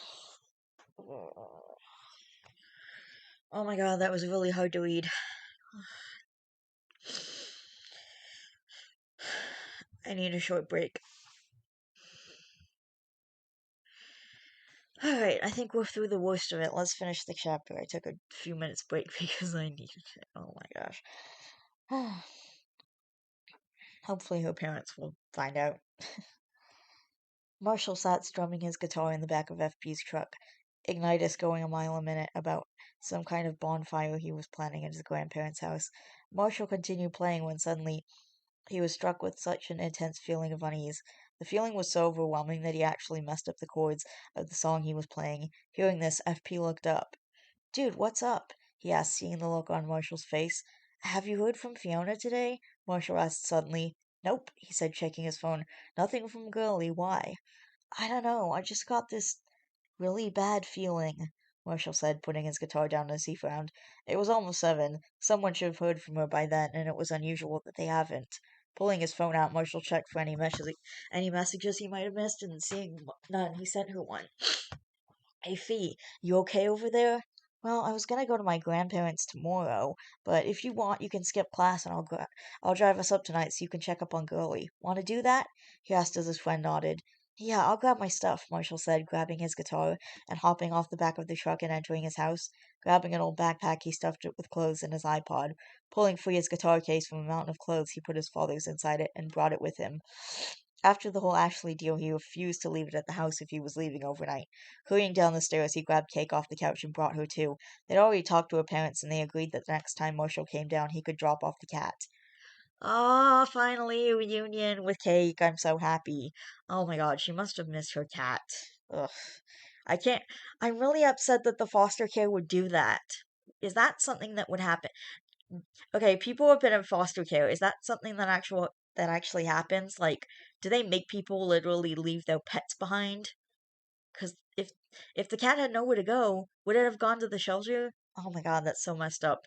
[SPEAKER 1] Oh my god, that was really hard to read. I need a short break. Alright, I think we're through the worst of it. Let's finish the chapter. I took a few minutes break because I needed it. Oh my gosh. Hopefully her parents will find out. Marshall sat strumming his guitar in the back of FP's truck, Ignitus going a mile a minute about some kind of bonfire he was planning at his grandparents' house. Marshall continued playing when suddenly he was struck with such an intense feeling of unease. The feeling was so overwhelming that he actually messed up the chords of the song he was playing. Hearing this, FP looked up. Dude, what's up? He asked, seeing the look on Marshall's face. Have you heard from Fiona today? Marshall asked suddenly. Nope, he said, checking his phone. Nothing from Girlie. Why? I don't know. I just got this really bad feeling. Marshall said, putting his guitar down as he frowned. It was almost 7. Someone should have heard from her by then, and it was unusual that they haven't. Pulling his phone out, Marshall checked for any messages he might have missed, and seeing none, he sent her one. Hey, Fee, you okay over there? Well, I was gonna go to my grandparents tomorrow, but if you want, you can skip class and I'll drive us up tonight so you can check up on Girlie. Want to do that? He asked as his friend nodded. Yeah, I'll grab my stuff, Marshall said, grabbing his guitar and hopping off the back of the truck and entering his house. Grabbing an old backpack, he stuffed it with clothes and his iPod. Pulling free his guitar case from a mountain of clothes, he put his father's inside it and brought it with him. After the whole Ashley deal, he refused to leave it at the house if he was leaving overnight. Hurrying down the stairs, he grabbed Cake off the couch and brought her too. They'd already talked to her parents, and they agreed that the next time Marshall came down, he could drop off the cat. Ah, finally a reunion with Cake. I'm so happy. Oh my god, she must have missed her cat. Ugh. I can't. I'm really upset that the foster care would do that. Is that something that would happen? Okay, people have been in foster care. Is that something that actually happens? Like, do they make people literally leave their pets behind? Because if the cat had nowhere to go, would it have gone to the shelter? Oh my god, that's so messed up.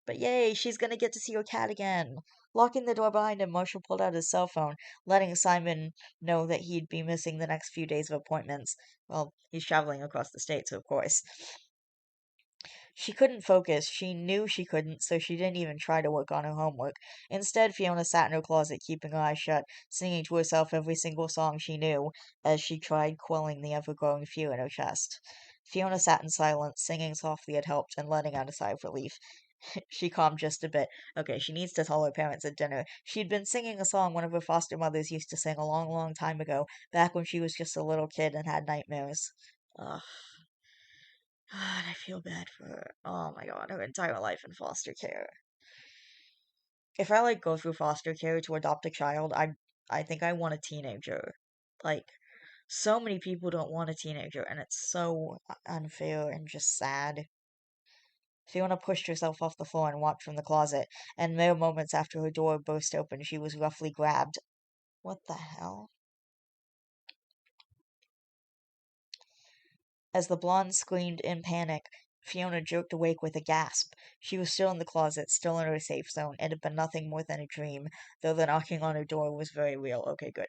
[SPEAKER 1] But yay, she's gonna get to see her cat again. Locking the door behind him, Marshall pulled out his cell phone, letting Simon know that he'd be missing the next few days of appointments. Well, he's traveling across the state, so of course. She couldn't focus. She knew she couldn't, so she didn't even try to work on her homework. Instead, Fiona sat in her closet, keeping her eyes shut, singing to herself every single song she knew as she tried quelling the ever-growing fear in her chest. Fiona sat in silence, singing softly had helped, and letting out a sigh of relief. She calmed just a bit. Okay, she needs to tell her parents at dinner. She'd been singing a song one of her foster mothers used to sing a long, long time ago, back when she was just a little kid and had nightmares. Ugh. God, I feel bad for her. Oh my god, her entire life in foster care. If I like go through foster care to adopt a child, I think I want a teenager. Like so many people don't want a teenager and it's so unfair and just sad. Fiona pushed herself off the floor and walked from the closet, and mere moments after her door burst open, she was roughly grabbed. What the hell? As the blonde screamed in panic, Fiona jerked awake with a gasp. She was still in the closet, still in her safe zone. It had been nothing more than a dream, though the knocking on her door was very real. Okay, good.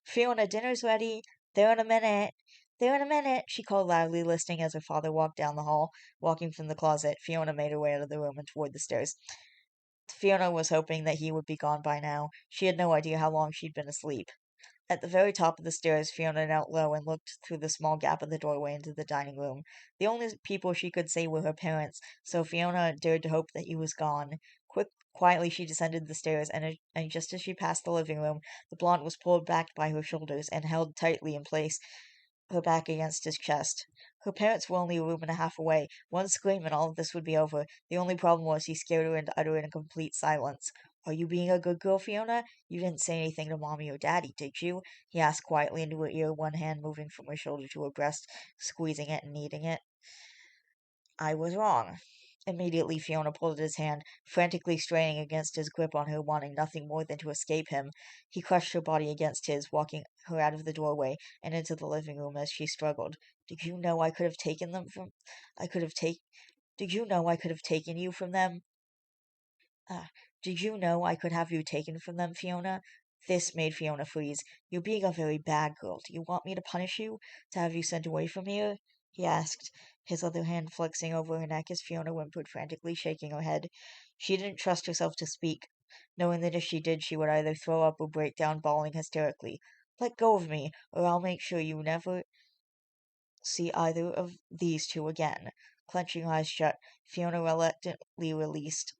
[SPEAKER 1] Fiona, dinner's ready. There in a minute. There in a minute, she called loudly, listening as her father walked down the hall. Walking from the closet, Fiona made her way out of the room and toward the stairs. Fiona was hoping that he would be gone by now. She had no idea how long she'd been asleep. At the very top of the stairs, Fiona knelt low and looked through the small gap of the doorway into the dining room. The only people she could see were her parents, so Fiona dared to hope that he was gone. Quietly, she descended the stairs, and just as she passed the living room, the blonde was pulled back by her shoulders and held tightly in place, her back against his chest. Her parents were only a room and a half away. One scream and all of this would be over. The only problem was he scared her into uttering complete silence. Are you being a good girl, Fiona? You didn't say anything to Mommy or Daddy, did you? He asked quietly into her ear, one hand moving from her shoulder to her breast, squeezing it and kneading it. I was wrong. Immediately, Fiona pulled at his hand, frantically straining against his grip on her, wanting nothing more than to escape him. He crushed her body against his, walking her out of the doorway and into the living room as she struggled. Did you know I could have taken them from? I could have take. Did you know I could have taken you from them? Uh, did you know I could have you taken from them, Fiona? This made Fiona freeze. You're being a very bad girl. Do you want me to punish you? To have you sent away from here? He asked, his other hand flexing over her neck as Fiona whimpered frantically, shaking her head. She didn't trust herself to speak, knowing that if she did, she would either throw up or break down bawling hysterically. Let go of me, or I'll make sure you never see either of these two again. Clenching her eyes shut, Fiona reluctantly released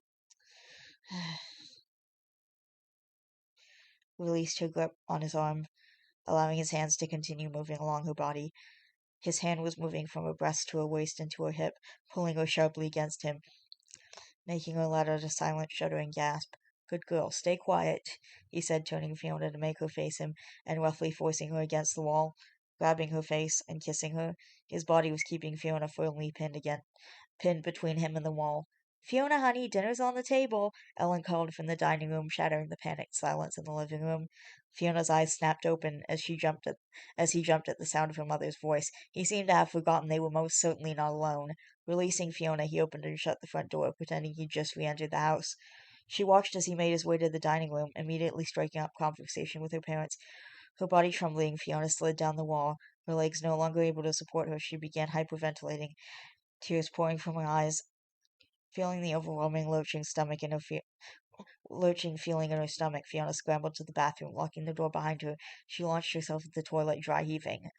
[SPEAKER 1] her grip on his arm, allowing his hands to continue moving along her body. His hand was moving from her breast to her waist and to her hip, pulling her sharply against him, making her let out a silent, shuddering gasp. Good girl, stay quiet, he said, turning Fiona to make her face him, and roughly forcing her against the wall, grabbing her face and kissing her. His body was keeping Fiona firmly pinned between him and the wall. Fiona, honey, dinner's on the table, Ellen called from the dining room, shattering the panicked silence in the living room. Fiona's eyes snapped open as he jumped at the sound of her mother's voice. He seemed to have forgotten they were most certainly not alone. Releasing Fiona, he opened and shut the front door, pretending he'd just re-entered the house. She watched as he made his way to the dining room, immediately striking up conversation with her parents. Her body trembling, Fiona slid down the wall. Her legs no longer able to support her, she began hyperventilating, tears pouring from her eyes. Feeling the overwhelming lurching feeling in her stomach, Fiona scrambled to the bathroom, locking the door behind her. She launched herself at the toilet, dry heaving.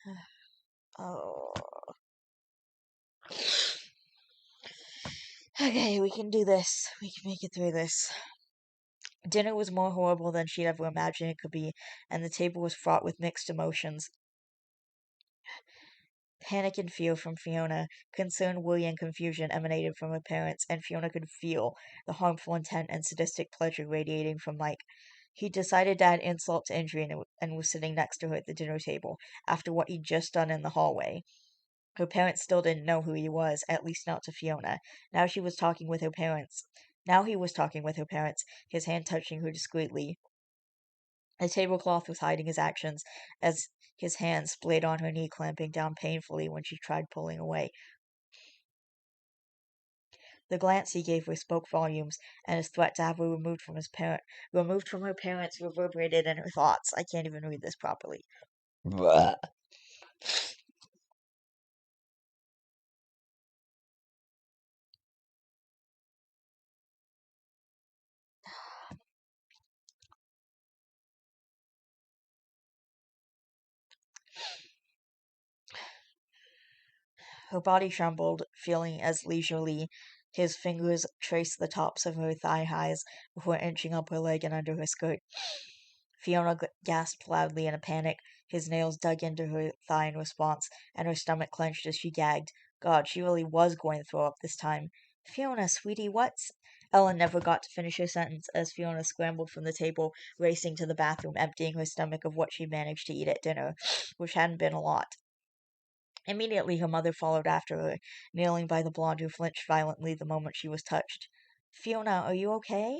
[SPEAKER 1] Oh. Okay, we can do this. We can make it through this. Dinner was more horrible than she'd ever imagined it could be, and the table was fraught with mixed emotions. Panic and fear from Fiona, concern, worry, and confusion emanated from her parents, and Fiona could feel the harmful intent and sadistic pleasure radiating from Mike. He decided to add insult to injury and was sitting next to her at the dinner table after what he'd just done in the hallway. Her parents still didn't know who he was, at least not to Fiona. Now she was talking with her parents. Now he was talking with her parents, his hand touching her discreetly. The tablecloth was hiding his actions, as his hand splayed on her knee, clamping down painfully when she tried pulling away. The glance he gave her spoke volumes, and his threat to have her removed from her parents, reverberated in her thoughts. I can't even read this properly. Blah. Her body trembled, feeling as leisurely. His fingers traced the tops of her thigh highs before inching up her leg and under her skirt. Fiona gasped loudly in a panic. His nails dug into her thigh in response, and her stomach clenched as she gagged. God, she really was going to throw up this time. Fiona, sweetie, what's... Ellen never got to finish her sentence as Fiona scrambled from the table, racing to the bathroom, emptying her stomach of what she'd managed to eat at dinner, which hadn't been a lot. Immediately her mother followed after her, kneeling by the blonde who flinched violently the moment she was touched. Fiona, are you okay?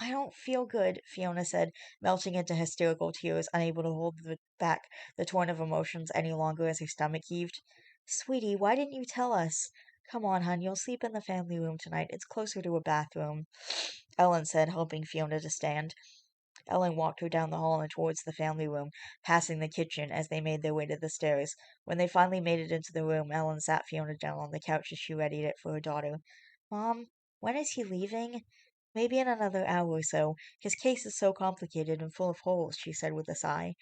[SPEAKER 1] I don't feel good, Fiona said, melting into hysterical tears, unable to hold back the torrent of emotions any longer as her stomach heaved. Sweetie, why didn't you tell us? Come on, hon, you'll sleep in the family room tonight. It's closer to a bathroom, Ellen said, helping Fiona to stand. Ellen walked her down the hall and towards the family room, passing the kitchen as they made their way to the stairs. When they finally made it into the room, Ellen sat Fiona down on the couch as she readied it for her daughter. Mom, when is he leaving? Maybe in another hour or so. His case is so complicated and full of holes, she said with a sigh.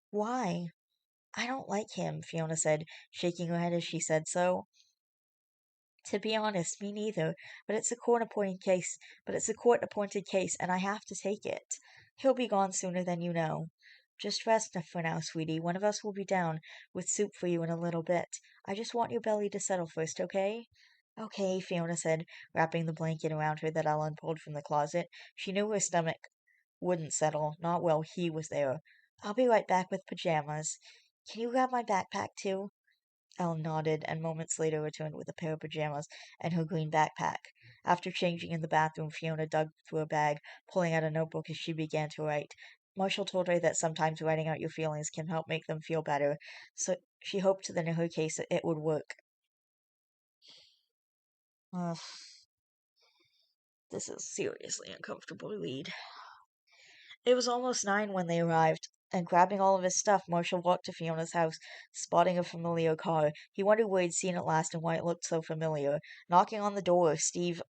[SPEAKER 1] Why? I don't like him, Fiona said, shaking her head as she said so. To be honest, me neither. But it's a court-appointed case, and I have to take it. He'll be gone sooner than you know. Just rest for now, sweetie. One of us will be down with soup for you in a little bit. I just want your belly to settle first, okay? Okay, Fiona said, wrapping the blanket around her that Ellen pulled from the closet. She knew her stomach wouldn't settle, not while he was there. I'll be right back with pajamas. Can you grab my backpack, too? Ellen nodded, and moments later returned with a pair of pajamas and her green backpack. After changing in the bathroom, Fiona dug through her bag, pulling out a notebook as she began to write. Marshall told her that sometimes writing out your feelings can help make them feel better, so she hoped that in her case it would work. Ugh, this is seriously uncomfortable to read. It was almost 9 when they arrived, and grabbing all of his stuff, Marshall walked to Fiona's house, spotting a familiar car. He wondered where he'd seen it last and why it looked so familiar. Knocking on the door, Steve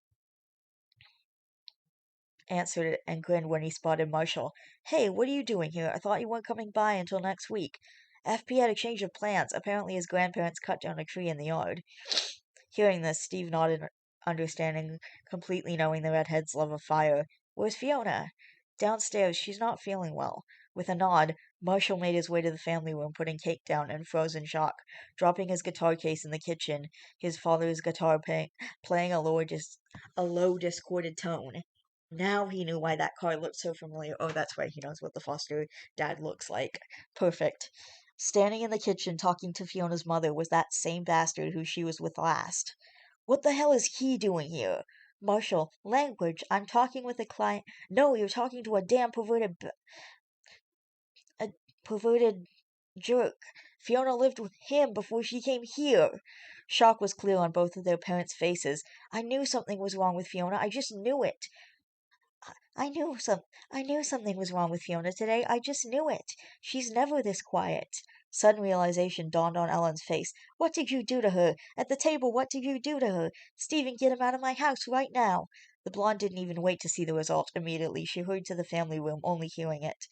[SPEAKER 1] answered it and grinned when he spotted Marshall. Hey, what are you doing here? I thought you weren't coming by until next week. FP had a change of plans. Apparently his grandparents cut down a tree in the yard. Hearing this, Steve nodded, understanding, completely knowing the redhead's love of fire. Where's Fiona? Downstairs. She's not feeling well. With a nod, Marshall made his way to the family room, putting Kate down in frozen shock, dropping his guitar case in the kitchen, his father's guitar playing a low, discorded tone. Now he knew why that car looked so familiar. Oh, that's right, he knows what the foster dad looks like. Perfect. Standing in the kitchen talking to Fiona's mother was that same bastard who she was with last. What the hell is he doing here? Marshall, language. I'm talking with a client. No, you're talking to a damn a perverted jerk. Fiona lived with him before she came here. Shock was clear on both of their parents' faces. I knew something was wrong with Fiona. I just knew it. I knew some I knew something was wrong with Fiona today. I just knew it. She's never this quiet. Sudden realization dawned on Ellen's face. What did you do to her? At the table, what did you do to her? Stephen, get him out of my house right now. The blonde didn't even wait to see the result. Immediately, she hurried to the family room, only hearing it.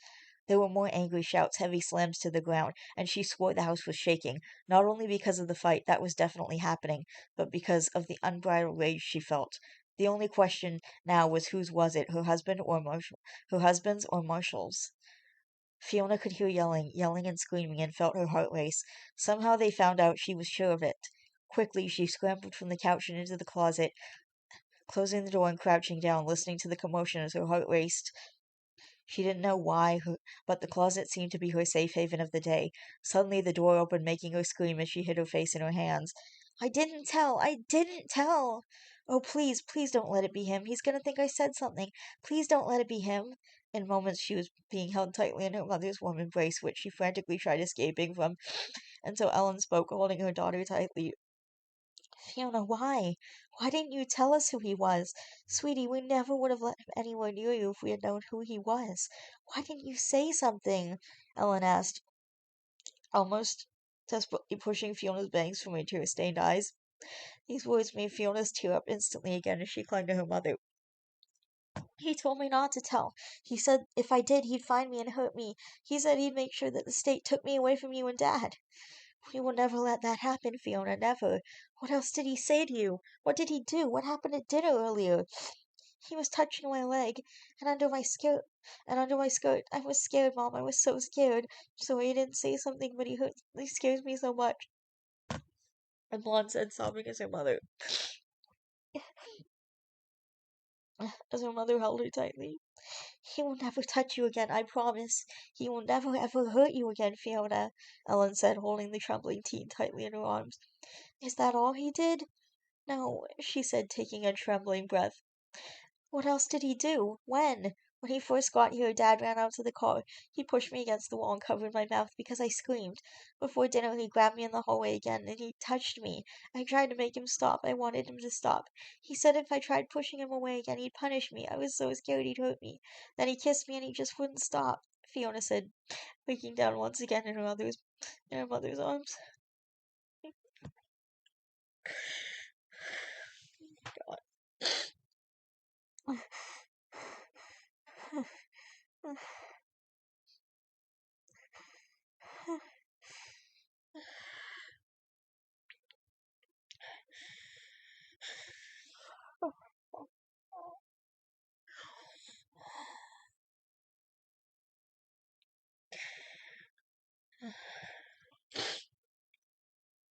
[SPEAKER 1] There were more angry shouts, heavy slams to the ground, and she swore the house was shaking, not only because of the fight that was definitely happening, but because of the unbridled rage she felt. The only question now was whose was it, her husband's or Marshall's? Fiona could hear yelling and screaming, and felt her heart race. Somehow they found out she was sure of it. Quickly, she scrambled from the couch and into the closet, closing the door and crouching down, listening to the commotion as her heart raced. She didn't know why, but the closet seemed to be her safe haven of the day. Suddenly, the door opened, making her scream as she hid her face in her hands. I didn't tell! I didn't tell! Oh, please, please don't let it be him. He's gonna think I said something. Please don't let it be him. In moments, she was being held tightly in her mother's warm embrace, which she frantically tried escaping from, until Ellen spoke, holding her daughter tightly. Fiona, why? Why didn't you tell us who he was? Sweetie, we never would have let him anywhere near you if we had known who he was. Why didn't you say something? Ellen asked, almost desperately pushing Fiona's bangs from her tear-stained eyes. These words made Fiona's tear up instantly again as she clung to her mother. He told me not to tell. He said if I did, he'd find me and hurt me. He said he'd make sure that the state took me away from you and Dad. We will never let that happen, Fiona, never. What else did he say to you? What did he do? What happened at dinner earlier? He was touching my leg and under my skirt. I was scared, Mom. I was so scared. So he didn't say something, but he scares me so much. And Blonde said, sobbing as her mother held her tightly. He will never touch you again, I promise. He will never ever hurt you again, Fiona, Ellen said, holding the trembling teen tightly in her arms. Is that all he did? No, she said, taking a trembling breath. What else did he do? When? When he first got here, Dad ran out to the car. He pushed me against the wall and covered my mouth because I screamed. Before dinner, he grabbed me in the hallway again and he touched me. I tried to make him stop. I wanted him to stop. He said if I tried pushing him away again, he'd punish me. I was so scared he'd hurt me. Then he kissed me and he just wouldn't stop, Fiona said, breaking down once again in her mother's arms.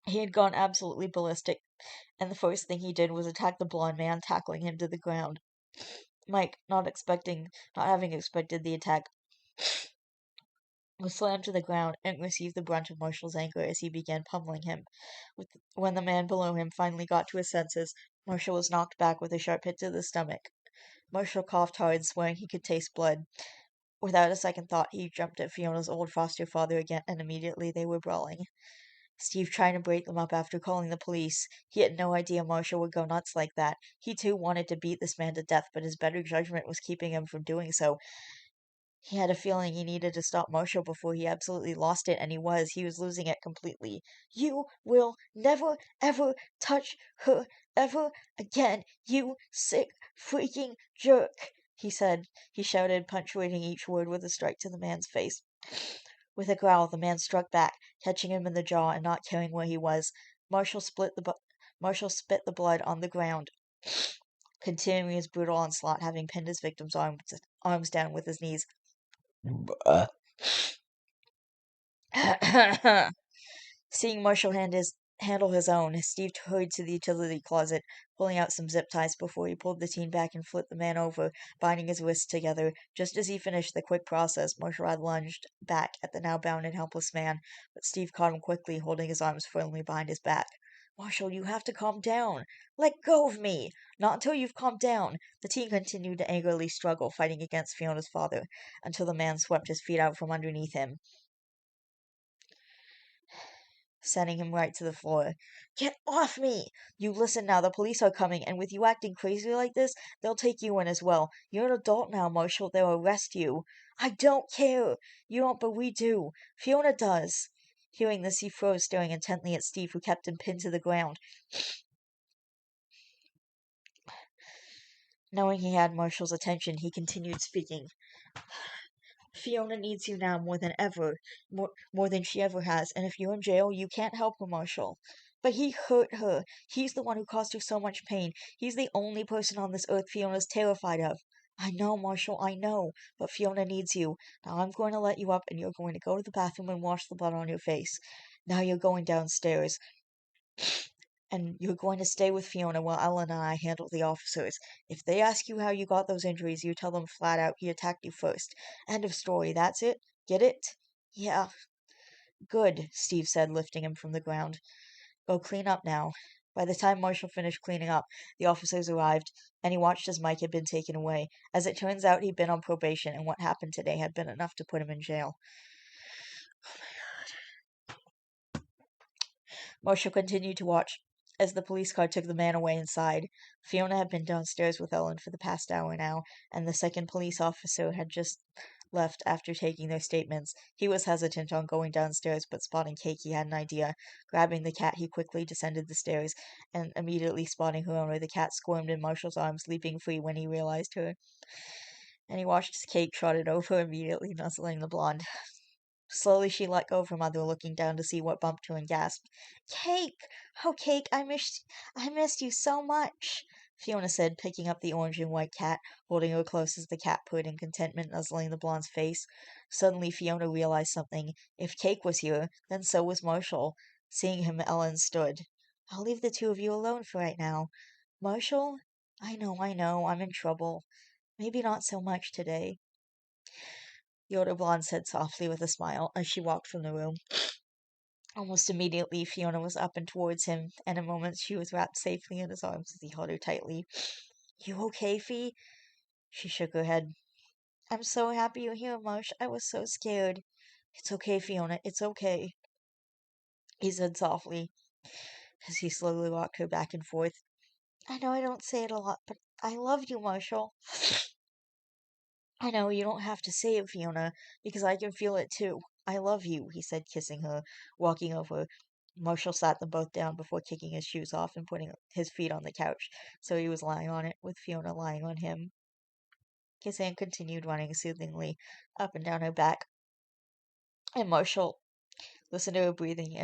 [SPEAKER 1] He had gone absolutely ballistic, and the first thing he did was attack the blond man, tackling him to the ground. Mike, not having expected the attack, was slammed to the ground and received the brunt of Marshall's anger as he began pummeling him. When the man below him finally got to his senses, Marshall was knocked back with a sharp hit to the stomach. Marshall coughed hard, swearing he could taste blood. Without a second thought, he jumped at Fiona's old foster father again, and immediately they were brawling. Steve trying to break them up after calling the police. He had no idea Marshall would go nuts like that. He too wanted to beat this man to death, but his better judgment was keeping him from doing so. He had a feeling he needed to stop Marshall before he absolutely lost it, and he was. He was losing it completely. You will never, ever touch her ever again, you sick, freaking jerk, he said. He shouted, punctuating each word with a strike to the man's face. With a growl, the man struck back, catching him in the jaw and not caring where he was. Marshall spit the blood on the ground, continuing his brutal onslaught, having pinned his victim's arms down with his knees. Seeing Marshall handle his own, Steve hurried to the utility closet, pulling out some zip ties before he pulled the teen back and flipped the man over, binding his wrists together. Just as he finished the quick process, Marshall had lunged back at the now bound and helpless man, but Steve caught him quickly, holding his arms firmly behind his back. Marshall, you have to calm down. Let go of me. Not until you've calmed down. The teen continued to angrily struggle, fighting against Fiona's father, until the man swept his feet out from underneath him, sending him right to the floor. Get off me! You listen now, the police are coming, and with you acting crazy like this, they'll take you in as well. You're an adult now, Marshall. They'll arrest you. I don't care. You don't, but we do. Fiona does. Hearing this, he froze, staring intently at Steve, who kept him pinned to the ground. Knowing he had Marshall's attention, he continued speaking. Fiona needs you now more than ever, more than she ever has, and if you're in jail, you can't help her, Marshall. But he hurt her. He's the one who caused her so much pain. He's the only person on this earth Fiona's terrified of. I know, Marshall, I know, but Fiona needs you. Now I'm going to let you up, and you're going to go to the bathroom and wash the blood on your face. Now you're going downstairs, and you're going to stay with Fiona while Ellen and I handle the officers. If they ask you how you got those injuries, you tell them flat out he attacked you first. End of story. That's it? Get it? Yeah. Good, Steve said, lifting him from the ground. Go clean up now. By the time Marshall finished cleaning up, the officers arrived, and he watched as Mike had been taken away. As it turns out, he'd been on probation, and what happened today had been enough to put him in jail. Marshall continued to watch as the police car took the man away inside. Fiona had been downstairs with Ellen for the past hour now, and the second police officer had just left after taking their statements. He was hesitant on going downstairs, but spotting Cake, he had an idea. Grabbing the cat, he quickly descended the stairs, and immediately spotting her owner, the cat squirmed in Marshall's arms, leaping free when he realized her. And he watched as Cake trotted over, immediately nuzzling the blonde. Slowly she let go of her mother, looking down to see what bumped her, and gasped, Cake! Oh, Cake, I missed you so much, Fiona said, picking up the orange and white cat, holding her close as the cat purred in contentment, nuzzling the blonde's face. Suddenly Fiona realized something. If Cake was here, then so was Marshall. Seeing him, Ellen stood. I'll leave the two of you alone for right now. Marshall? I know, I'm in trouble. Maybe not so much today. The older blonde said softly with a smile as she walked from the room. Almost immediately, Fiona was up and towards him, and in a moment she was wrapped safely in his arms as he held her tightly. You okay, Fee? She shook her head. I'm so happy you're here, Marsh. I was so scared. It's okay, Fiona. It's okay, he said softly as he slowly walked her back and forth. I know I don't say it a lot, but I love you, Marshall. I know you don't have to say it, Fiona, because I can feel it too. I love you, he said, kissing her, walking over. Marshall sat them both down before kicking his shoes off and putting his feet on the couch, so he was lying on it, with Fiona lying on him. His hand continued running soothingly up and down her back, and Marshall listened to her breathing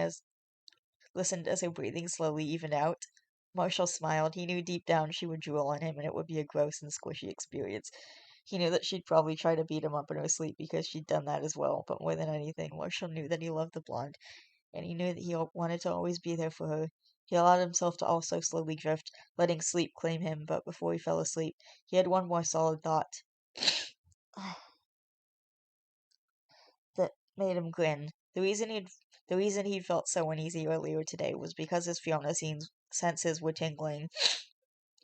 [SPEAKER 1] listened as her breathing slowly evened out. Marshall smiled. He knew deep down she would drool on him, and it would be a gross and squishy experience. He knew that she'd probably try to beat him up in her sleep because she'd done that as well, but more than anything, Marshall knew that he loved the blonde, and he knew that he wanted to always be there for her. He allowed himself to also slowly drift, letting sleep claim him, but before he fell asleep, he had one more solid thought that made him grin. The reason he'd felt so uneasy earlier today was because his Fiona senses were tingling.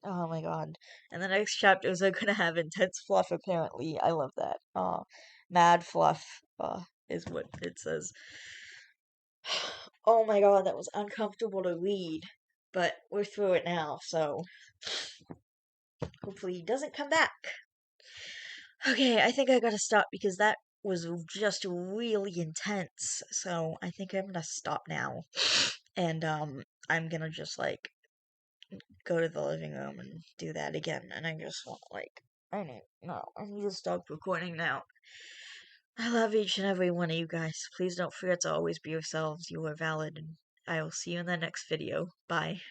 [SPEAKER 1] Oh my god. And the next chapters are gonna have intense fluff, apparently. I love that. Mad fluff, is what it says. Oh my god, that was uncomfortable to read. But we're through it now, so hopefully he doesn't come back. Okay, I think I gotta stop because that was just really intense. So I think I'm gonna stop now. And I'm gonna just like go to the living room and do that again. And I just want like I need to stop recording now. I love each and every one of you guys. Please don't forget to always be yourselves. You are valid, and I will see you in the next video. Bye.